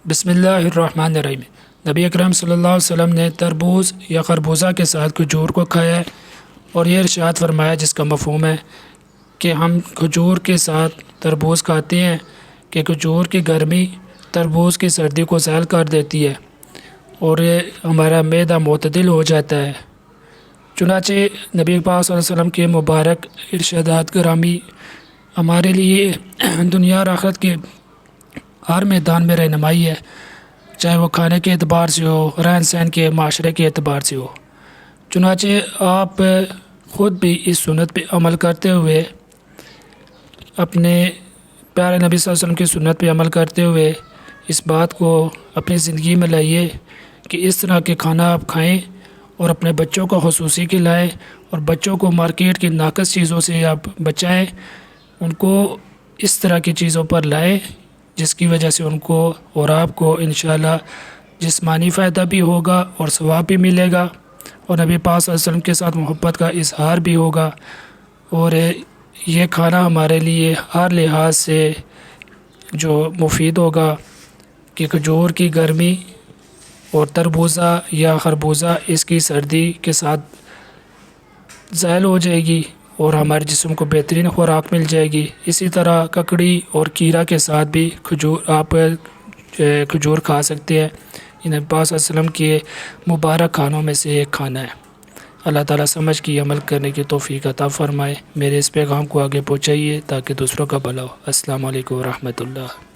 بسم اللہ الرحمن الرحیم۔ نبی اکرم صلی اللہ علیہ وسلم نے تربوز یا خربوزہ کے ساتھ کھجور کو کھایا ہے، اور یہ ارشاد فرمایا جس کا مفہوم ہے کہ ہم کھجور کے ساتھ تربوز کھاتے ہیں کہ کھجور کی گرمی تربوز کی سردی کو زائل کر دیتی ہے اور یہ ہمارا معدہ معتدل ہو جاتا ہے۔ چنانچہ نبی پاک صلی اللہ علیہ وسلم کے مبارک ارشادات گرامی ہمارے لیے دنیا اور آخرت کے ہر میدان میں رہنمائی ہے، چاہے وہ کھانے کے اعتبار سے ہو، رہن سہن کے، معاشرے کے اعتبار سے ہو۔ چنانچہ آپ خود بھی اس سنت پہ عمل کرتے ہوئے، اپنے پیارے نبی صلی اللہ علیہ وسلم کی سنت پہ عمل کرتے ہوئے اس بات کو اپنی زندگی میں لائیے کہ اس طرح کے کھانا آپ کھائیں اور اپنے بچوں کو خصوصی کھلائیں، اور بچوں کو مارکیٹ کی ناقص چیزوں سے آپ بچائیں، ان کو اس طرح کی چیزوں پر لائیں جس کی وجہ سے ان کو اور آپ کو انشاءاللہ جسمانی فائدہ بھی ہوگا اور ثواب بھی ملے گا، اور نبی پاک صلی اللہ علیہ وسلم کے ساتھ محبت کا اظہار بھی ہوگا، اور یہ کھانا ہمارے لیے ہر لحاظ سے جو مفید ہوگا کہ کھجور کی گرمی اور تربوزہ یا خربوزہ اس کی سردی کے ساتھ زائل ہو جائے گی اور ہمارے جسم کو بہترین خوراک مل جائے گی۔ اسی طرح ککڑی اور کھیرا کے ساتھ بھی کھجور کھا سکتے ہیں۔ یہ نبی پاک صلی اللہ علیہ وسلم کے مبارک کھانوں میں سے ایک کھانا ہے۔ اللہ تعالیٰ سمجھ کی عمل کرنے کی توفیق عطا فرمائے۔ میرے اس پیغام کو آگے پہنچائیے تاکہ دوسروں کا بھلا ہو۔ السلام علیکم ورحمۃ اللہ۔